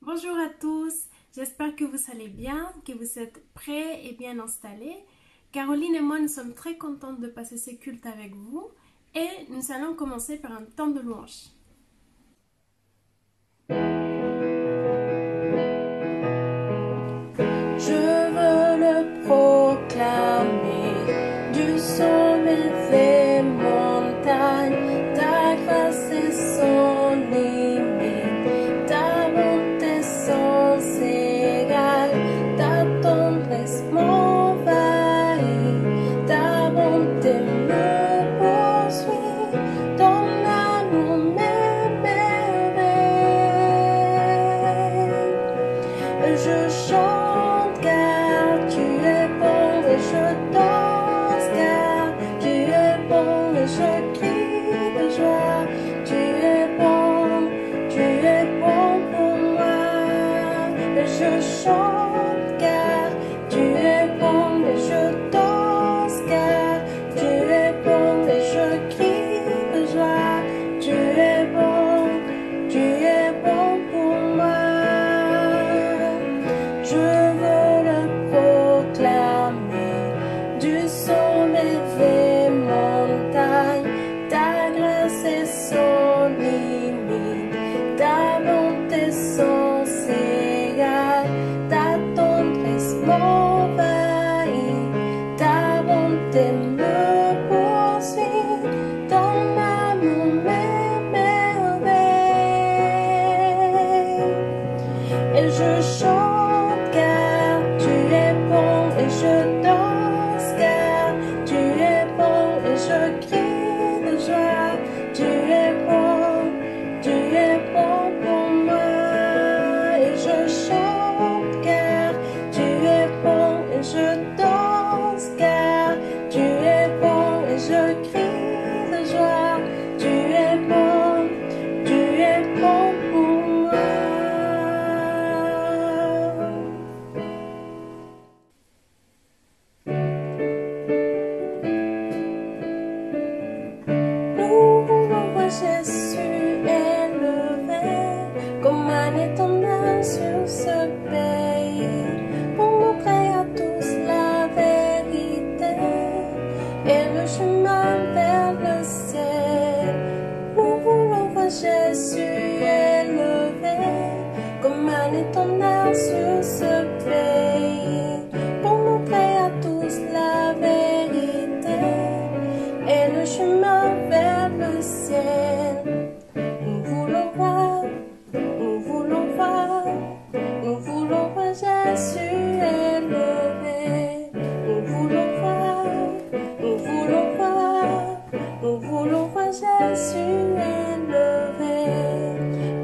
Bonjour à tous, j'espère que vous allez bien, que vous êtes prêts et bien installés. Caroline et moi, nous sommes très contentes de passer ce culte avec vous et nous allons commencer par un temps de louange. Je veux le proclamer du sommet des montagnes, ta grâce est sans limite, ta bonté sans égale, ta tendresse m'envahit, ta bonté me poursuit, ton amour m'émerveille. Je chante car tu es bon et je danse car tu es bon et je crie de joie. Tu es bon pour moi. Et je chante car tu es bon et je danse car tu es bon et je crie de joie. Tu es bon pour moi. Je veux le proclamer du sommet des montagnes, ta grâce est sans limite, ta bonté sans égale, ta tendresse m'envahit, ta bonté me poursuit, ton amour m'émerveille. Et je chante car tu es bon et je danse car tu es bon et je crie de joie. Tu es bon pour moi. Et je chante car tu es bon et je danse car tu es bon et je crie de joie. Tu es bon pour moi. Nous voulons voir Jésus élevé, comme un étendard sur ce pays, pour montrer à tous la vérité et le chemin vers le ciel. Nous voulons voir Jésus élevé, comme un étendard sur ce pays, pour montrer à tous la vérité et le chemin vers le ciel. Nous voulons voir Jésus élevé. Nous voulons voir Jésus élevé.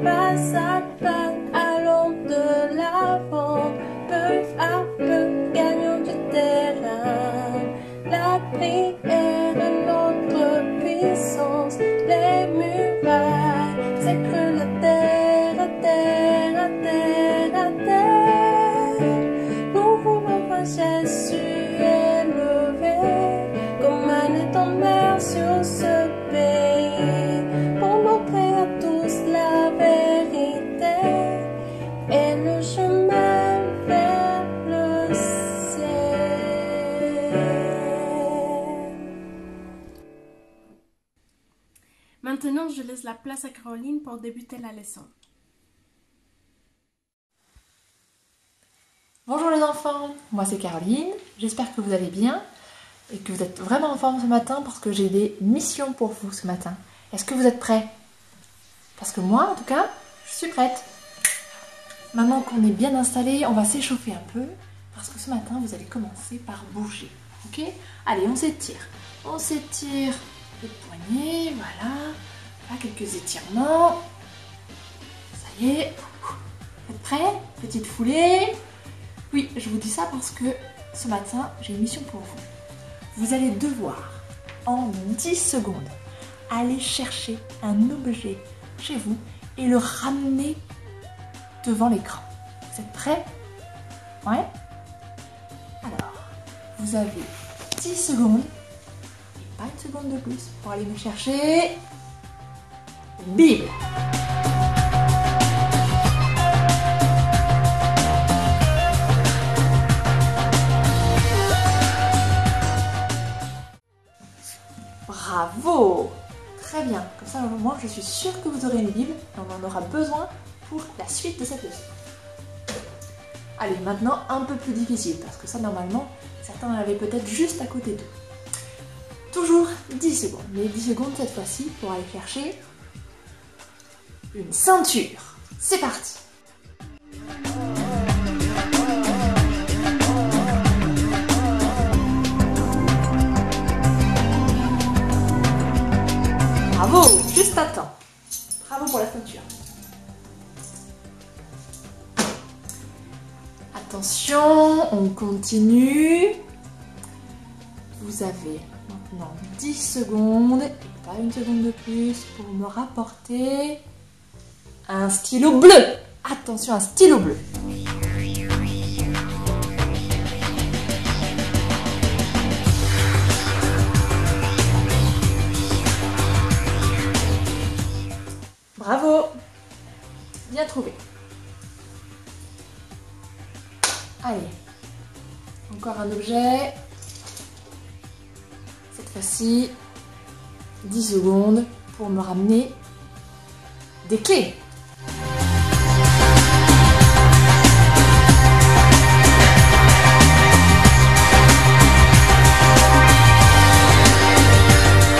Pas à pas, allons de l'avant, peu à peu, gagnons du terrain. La prière est notre puissance, les murailles s'écroulent à terre, à terre, à terre, à terre. Nous voulons voir Jésus élevé, comme un étendard sur ce pays, pour montrer à tous la vérité et le chemin vers le ciel. Maintenant, je laisse la place à Caroline pour débuter la leçon. Bonjour les enfants, moi c'est Caroline, j'espère que vous allez bien et que vous êtes vraiment en forme ce matin parce que j'ai des missions pour vous ce matin. Est-ce que vous êtes prêts? Parce que moi en tout cas, je suis prête. Maintenant qu'on est bien installé, on va s'échauffer un peu parce que ce matin vous allez commencer par bouger. Ok? Allez, on s'étire les poignets, voilà. Là, quelques étirements. Ça y est, vous êtes prêts? Petite foulée. Oui, je vous dis ça parce que ce matin, j'ai une mission pour vous. Vous allez devoir, en 10 secondes, aller chercher un objet chez vous et le ramener devant l'écran. Vous êtes prêts? Ouais? Alors, vous avez 10 secondes, et pas une seconde de plus, pour aller me chercher une Bible. Bravo! Très bien, comme ça au moins je suis sûre que vous aurez une Bible et on en aura besoin pour la suite de cette leçon. Allez, maintenant un peu plus difficile, parce que ça normalement, certains l'avaient peut-être juste à côté d'eux. Toujours 10 secondes, mais 10 secondes cette fois-ci pour aller chercher une ceinture. C'est parti! Bravo, juste à temps. Bravo pour la ceinture. Attention, on continue. Vous avez maintenant 10 secondes, et pas une seconde de plus, pour me rapporter un stylo bleu. Attention, un stylo bleu. Bravo! Bien trouvé. Allez, encore un objet. Cette fois-ci, 10 secondes pour me ramener des clés.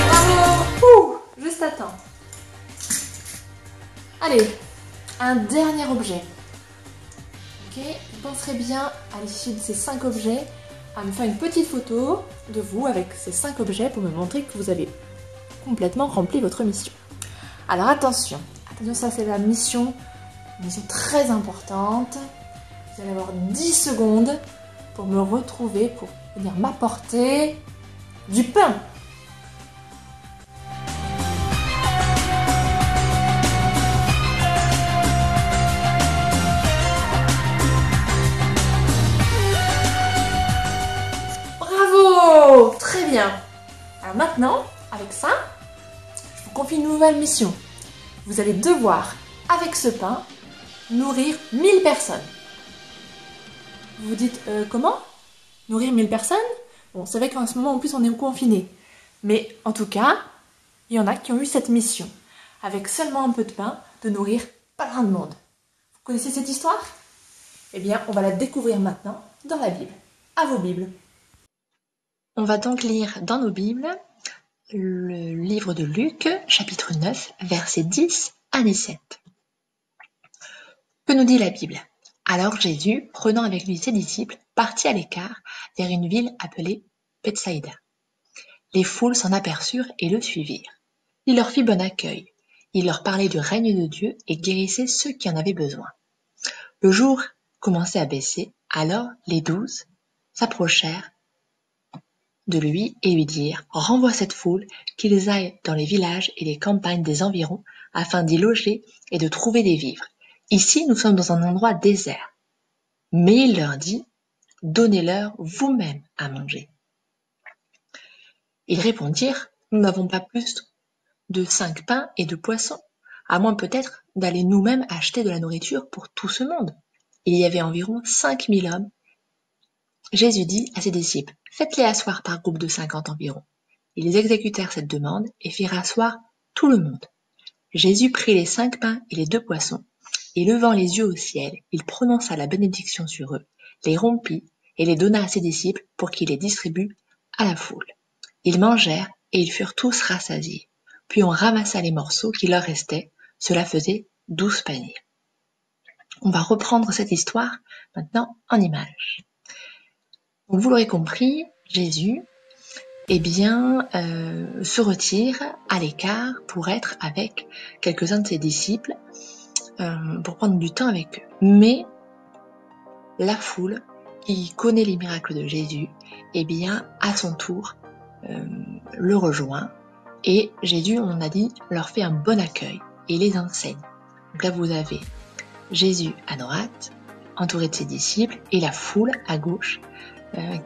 Bravo! Juste à temps. Allez, un dernier objet. Ok, vous penserez bien à l'issue de ces 5 objets à me faire une petite photo de vous avec ces 5 objets pour me montrer que vous avez complètement rempli votre mission. Alors attention, ça c'est la mission, une mission très importante. Vous allez avoir 10 secondes pour me retrouver, pour venir m'apporter du pain. Très bien. Alors maintenant, avec ça, je vous confie une nouvelle mission. Vous allez devoir, avec ce pain, nourrir 1000 personnes. Vous vous dites, comment? Nourrir 1000 personnes? Bon, c'est vrai qu'en ce moment, en plus, on est confiné. Mais en tout cas, il y en a qui ont eu cette mission, avec seulement un peu de pain, de nourrir plein de monde. Vous connaissez cette histoire? Eh bien, on va la découvrir maintenant dans la Bible. À vos Bibles. On va donc lire dans nos Bibles le livre de Luc, chapitre 9, versets 10 à 17. Que nous dit la Bible? Alors Jésus, prenant avec lui ses disciples, partit à l'écart vers une ville appelée Bethsaïda. Les foules s'en aperçurent et le suivirent. Il leur fit bon accueil. Il leur parlait du règne de Dieu et guérissait ceux qui en avaient besoin. Le jour commençait à baisser, alors les 12 s'approchèrent de lui et lui dirent « Renvoie cette foule, qu'ils aillent dans les villages et les campagnes des environs, afin d'y loger et de trouver des vivres. Ici, nous sommes dans un endroit désert. » Mais il leur dit « Donnez-leur vous-même à manger. » Ils répondirent « Nous n'avons pas plus de 5 pains et de poissons, à moins peut-être d'aller nous-mêmes acheter de la nourriture pour tout ce monde. » Il y avait environ 5000 hommes. Jésus dit à ses disciples, « Faites-les asseoir par groupe de 50 environ. » Ils exécutèrent cette demande et firent asseoir tout le monde. Jésus prit les 5 pains et les 2 poissons, et levant les yeux au ciel, il prononça la bénédiction sur eux, les rompit et les donna à ses disciples pour qu'ils les distribuent à la foule. Ils mangèrent et ils furent tous rassasiés. Puis on ramassa les morceaux qui leur restaient, cela faisait 12 paniers. On va reprendre cette histoire maintenant en images. Donc vous l'aurez compris, Jésus se retire à l'écart pour être avec quelques-uns de ses disciples, pour prendre du temps avec eux. Mais la foule qui connaît les miracles de Jésus, à son tour, le rejoint. Et Jésus, on a dit, leur fait un bon accueil et les enseigne. Donc là, vous avez Jésus à droite, entouré de ses disciples, et la foule à gauche,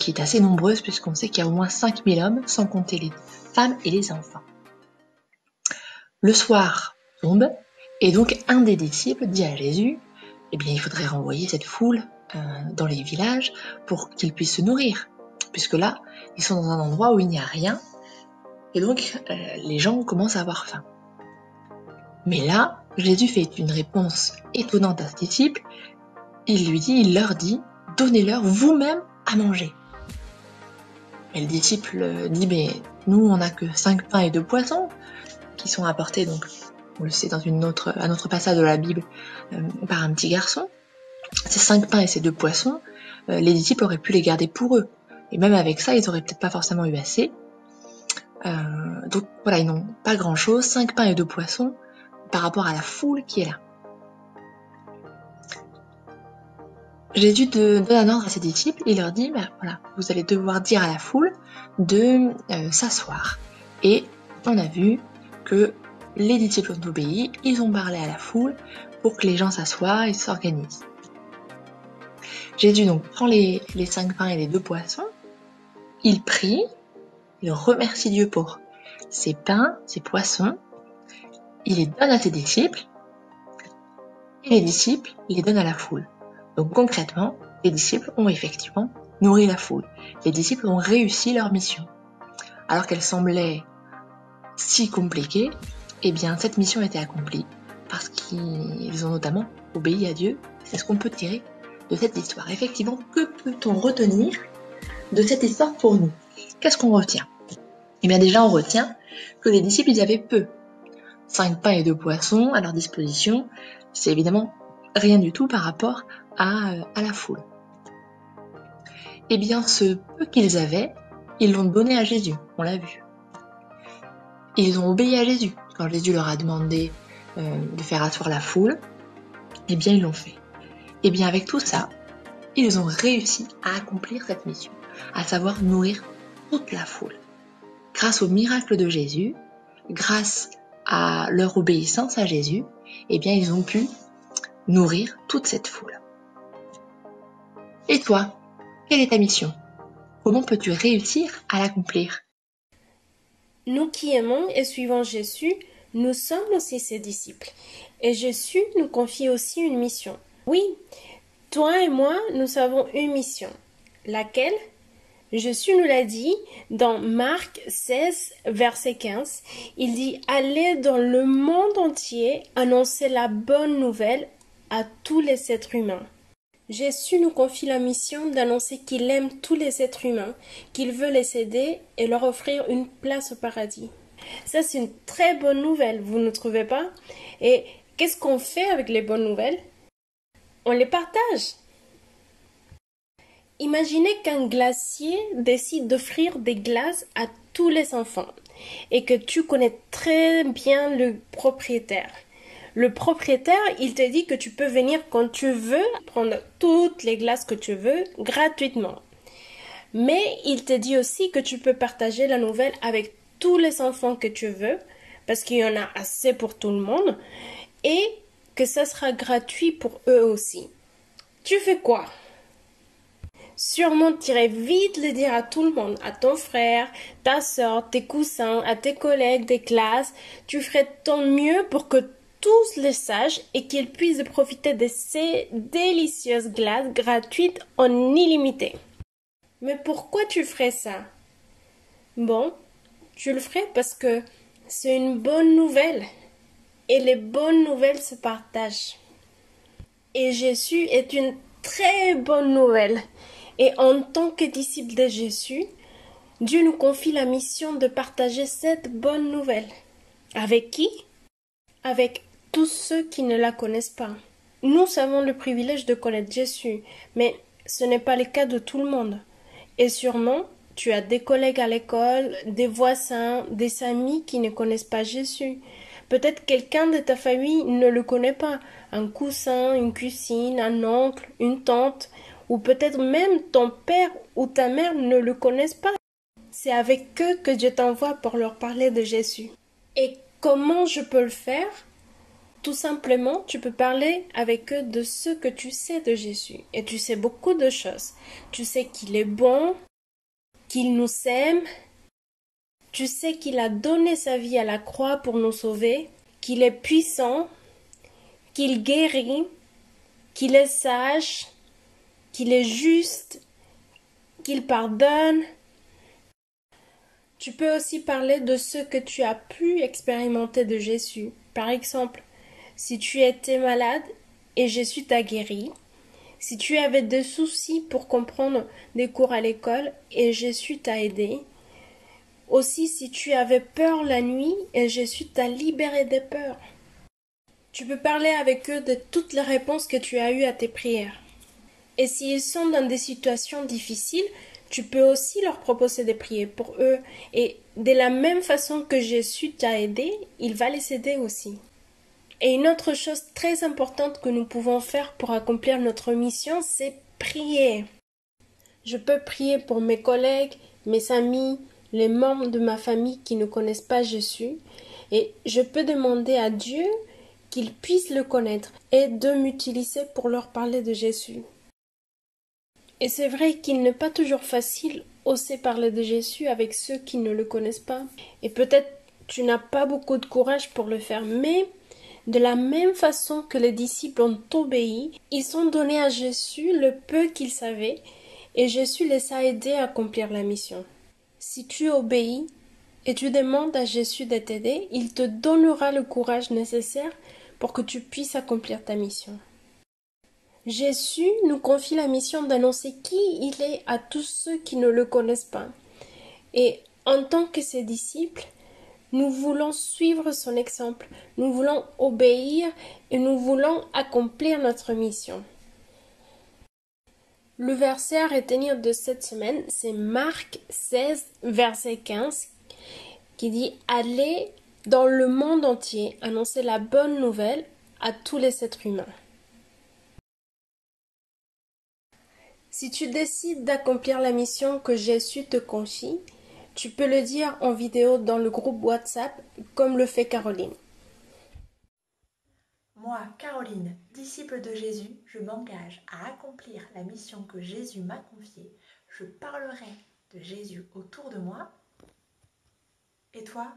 qui est assez nombreuse puisqu'on sait qu'il y a au moins 5000 hommes, sans compter les femmes et les enfants. Le soir tombe, et donc un des disciples dit à Jésus, il faudrait renvoyer cette foule dans les villages pour qu'ils puissent se nourrir, puisque là, ils sont dans un endroit où il n'y a rien, Et donc, les gens commencent à avoir faim. Mais là, Jésus fait une réponse étonnante à ses disciples. Il leur dit, donnez-leur vous-même à manger. Et le disciple dit, mais nous, on n'a que 5 pains et 2 poissons qui sont apportés, donc, on le sait, un autre passage de la Bible, par un petit garçon. Ces 5 pains et ces 2 poissons, les disciples auraient pu les garder pour eux. Et même avec ça, ils auraient peut-être pas forcément eu assez. Donc voilà, ils n'ont pas grand-chose, 5 pains et 2 poissons, par rapport à la foule qui est là. Jésus donne un ordre à ses disciples, il leur dit, voilà, vous allez devoir dire à la foule de s'asseoir. Et on a vu que les disciples ont obéi, ils ont parlé à la foule pour que les gens s'assoient et s'organisent. Jésus donc prend les 5 pains et les 2 poissons, il prie, il remercie Dieu pour ces pains, ces poissons, il les donne à ses disciples, et les disciples les donnent à la foule. Donc concrètement, les disciples ont effectivement nourri la foule. Les disciples ont réussi leur mission. Alors qu'elle semblait si compliquée, eh bien cette mission a été accomplie parce qu'ils ont notamment obéi à Dieu. C'est ce qu'on peut tirer de cette histoire. Effectivement, que peut-on retenir de cette histoire pour nous? Qu'est-ce qu'on retient? Eh bien déjà, on retient que les disciples, ils avaient peu. 5 pains et 2 poissons à leur disposition, c'est évidemment rien du tout par rapport à la foule. Eh bien, ce peu qu'ils avaient, ils l'ont donné à Jésus, on l'a vu. Ils ont obéi à Jésus. Quand Jésus leur a demandé de faire asseoir la foule, eh bien, ils l'ont fait. Eh bien, avec tout ça, ils ont réussi à accomplir cette mission, à savoir nourrir toute la foule. Grâce au miracle de Jésus, grâce à leur obéissance à Jésus, eh bien, ils ont pu nourrir toute cette foule. Et toi, quelle est ta mission? Comment peux-tu réussir à l'accomplir? Nous qui aimons et suivons Jésus, nous sommes aussi ses disciples. Et Jésus nous confie aussi une mission. Oui, toi et moi, nous avons une mission. Laquelle? Jésus nous l'a dit dans Marc 16, verset 15. Il dit « Allez dans le monde entier annoncer la bonne nouvelle à tous les êtres humains. » Jésus nous confie la mission d'annoncer qu'il aime tous les êtres humains, qu'il veut les aider et leur offrir une place au paradis. Ça, c'est une très bonne nouvelle, vous ne trouvez pas? Et qu'est-ce qu'on fait avec les bonnes nouvelles? On les partage. Imaginez qu'un glacier décide d'offrir des glaces à tous les enfants et que tu connais très bien le propriétaire. Le propriétaire, il te dit que tu peux venir quand tu veux, prendre toutes les glaces que tu veux gratuitement. Mais il te dit aussi que tu peux partager la nouvelle avec tous les enfants que tu veux, parce qu'il y en a assez pour tout le monde, et que ça sera gratuit pour eux aussi. Tu fais quoi? Sûrement tu irais vite le dire à tout le monde, à ton frère, ta soeur, tes cousins, à tes collègues des classes. Tu ferais ton mieux pour que tous les sachent et qu'ils puissent profiter de ces délicieuses glaces gratuites en illimité. Mais pourquoi tu ferais ça? Bon, tu le ferais parce que c'est une bonne nouvelle et les bonnes nouvelles se partagent. Et Jésus est une très bonne nouvelle. Et en tant que disciple de Jésus, Dieu nous confie la mission de partager cette bonne nouvelle. Avec qui? Avec tous ceux qui ne la connaissent pas. Nous avons le privilège de connaître Jésus, mais ce n'est pas le cas de tout le monde. Et sûrement, tu as des collègues à l'école, des voisins, des amis qui ne connaissent pas Jésus. Peut-être quelqu'un de ta famille ne le connaît pas, un cousin, une cousine, un oncle, une tante, ou peut-être même ton père ou ta mère ne le connaissent pas. C'est avec eux que Dieu t'envoie pour leur parler de Jésus. Et comment je peux le faire? Tout simplement, tu peux parler avec eux de ce que tu sais de Jésus. Et tu sais beaucoup de choses. Tu sais qu'il est bon, qu'il nous aime. Tu sais qu'il a donné sa vie à la croix pour nous sauver, qu'il est puissant, qu'il guérit, qu'il est sage, qu'il est juste, qu'il pardonne. Tu peux aussi parler de ce que tu as pu expérimenter de Jésus. Par exemple, si tu étais malade et Jésus t'a guéri, si tu avais des soucis pour comprendre des cours à l'école et Jésus t'a aidé, aussi si tu avais peur la nuit et Jésus t'a libéré des peurs. Tu peux parler avec eux de toutes les réponses que tu as eues à tes prières. Et s'ils sont dans des situations difficiles, tu peux aussi leur proposer de prier pour eux. Et de la même façon que Jésus t'a aidé, il va les aider aussi. Et une autre chose très importante que nous pouvons faire pour accomplir notre mission, c'est prier. Je peux prier pour mes collègues, mes amis, les membres de ma famille qui ne connaissent pas Jésus. Et je peux demander à Dieu qu'ils puissent le connaître et de m'utiliser pour leur parler de Jésus. Et c'est vrai qu'il n'est pas toujours facile oser parler de Jésus avec ceux qui ne le connaissent pas. Et peut-être tu n'as pas beaucoup de courage pour le faire, mais de la même façon que les disciples ont obéi, ils ont donné à Jésus le peu qu'ils savaient, et Jésus les a aidés à accomplir la mission. Si tu obéis et tu demandes à Jésus de t'aider, il te donnera le courage nécessaire pour que tu puisses accomplir ta mission. Jésus nous confie la mission d'annoncer qui il est à tous ceux qui ne le connaissent pas. Et en tant que ses disciples, nous voulons suivre son exemple, nous voulons obéir et nous voulons accomplir notre mission. Le verset à retenir de cette semaine, c'est Marc 16, verset 15, qui dit « Allez dans le monde entier annoncer la bonne nouvelle à tous les êtres humains. » Si tu décides d'accomplir la mission que Jésus te confie, tu peux le dire en vidéo dans le groupe WhatsApp comme le fait Caroline. Moi, Caroline, disciple de Jésus, je m'engage à accomplir la mission que Jésus m'a confiée. Je parlerai de Jésus autour de moi. Et toi ?